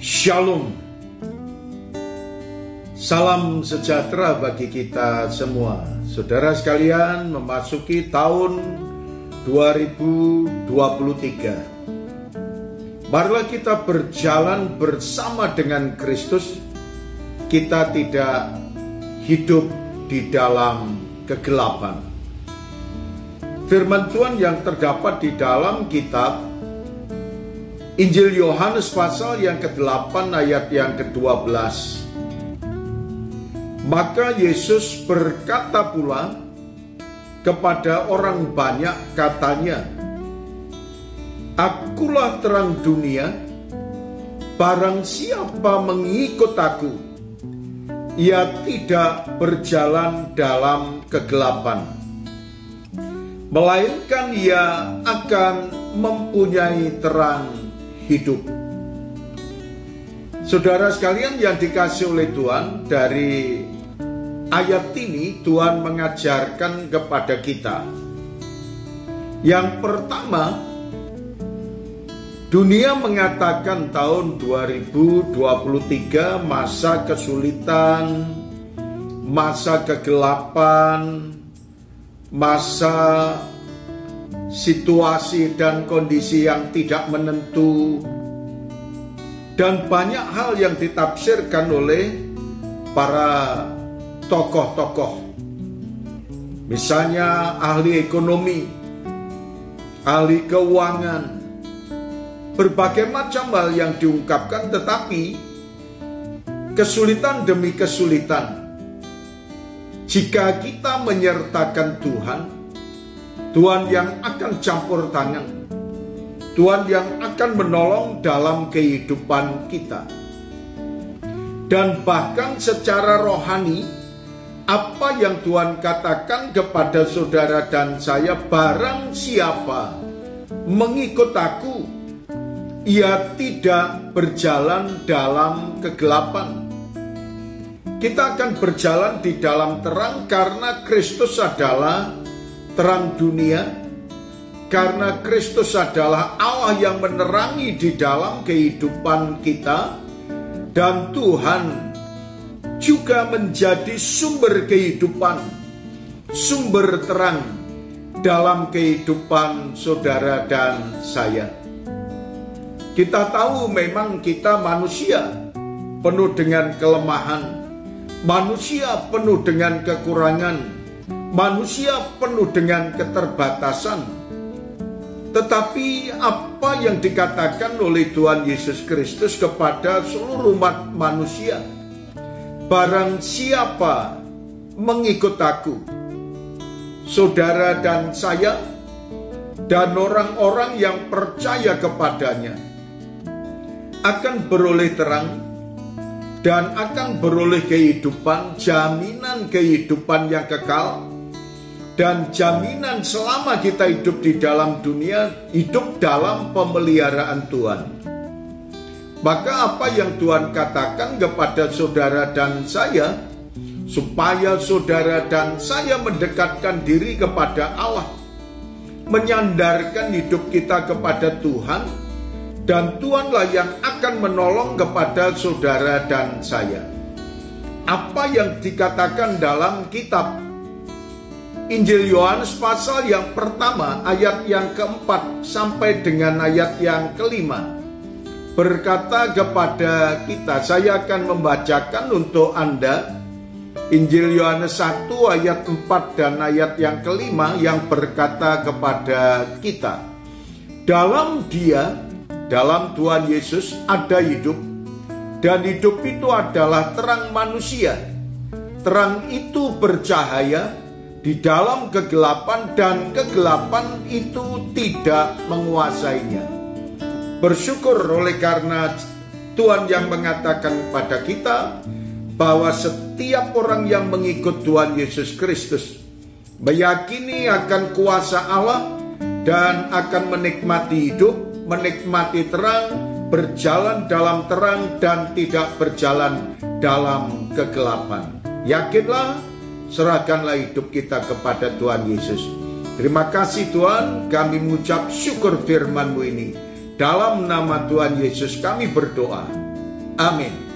Shalom. Salam sejahtera bagi kita semua. Saudara sekalian, memasuki tahun 2023. Marilah kita berjalan bersama dengan Kristus. Kita tidak hidup di dalam kegelapan. Firman Tuhan yang terdapat di dalam kitab Injil Yohanes pasal yang ke-8 ayat yang ke-12. Maka Yesus berkata pula kepada orang banyak, katanya, "Akulah terang dunia, barang siapa mengikut aku, ia tidak berjalan dalam kegelapan, melainkan ia akan mempunyai terang hidup." Saudara sekalian yang dikasihi oleh Tuhan, dari ayat ini Tuhan mengajarkan kepada kita. Yang pertama, dunia mengatakan tahun 2023 masa kesulitan, masa kegelapan, masa situasi dan kondisi yang tidak menentu, dan banyak hal yang ditafsirkan oleh para tokoh-tokoh, misalnya ahli ekonomi, ahli keuangan, berbagai macam hal yang diungkapkan. Tetapi kesulitan demi kesulitan, jika kita menyertakan Tuhan yang akan campur tangan, Tuhan yang akan menolong dalam kehidupan kita. Dan bahkan secara rohani, apa yang Tuhan katakan kepada saudara dan saya, barang siapa mengikut aku, ia tidak berjalan dalam kegelapan. Kita akan berjalan di dalam terang karena Kristus adalah terang dunia, karena Kristus adalah Allah yang menerangi di dalam kehidupan kita, dan Tuhan juga menjadi sumber kehidupan, sumber terang dalam kehidupan saudara dan saya. Kita tahu memang kita manusia penuh dengan kelemahan, manusia penuh dengan kekurangan, manusia penuh dengan keterbatasan. Tetapi apa yang dikatakan oleh Tuhan Yesus Kristus kepada seluruh umat manusia, barang siapa mengikut aku, saudara dan saya, dan orang-orang yang percaya kepadanya, akan beroleh terang dan akan beroleh kehidupan, jaminan kehidupan yang kekal, dan jaminan selama kita hidup di dalam dunia, hidup dalam pemeliharaan Tuhan. Maka apa yang Tuhan katakan kepada saudara dan saya, supaya saudara dan saya mendekatkan diri kepada Allah, menyandarkan hidup kita kepada Tuhan, dan Tuhanlah yang akan menolong kepada saudara dan saya. Apa yang dikatakan dalam kitab Injil Yohanes pasal yang pertama ayat yang ke-4 sampai dengan ayat yang ke-5 berkata kepada kita, saya akan membacakan untuk Anda Injil Yohanes 1 ayat 4 dan ayat yang ke-5 yang berkata kepada kita, dalam Dia, dalam Tuhan Yesus ada hidup, dan hidup itu adalah terang manusia. Terang itu bercahaya di dalam kegelapan, dan kegelapan itu tidak menguasainya. Bersyukur oleh karena Tuhan yang mengatakan kepada kita bahwa setiap orang yang mengikut Tuhan Yesus Kristus meyakini akan kuasa Allah dan akan menikmati hidup, menikmati terang, berjalan dalam terang dan tidak berjalan dalam kegelapan. Yakinlah, serahkanlah hidup kita kepada Tuhan Yesus. Terima kasih Tuhan, kami mengucap syukur firman-Mu ini. Dalam nama Tuhan Yesus kami berdoa. Amin.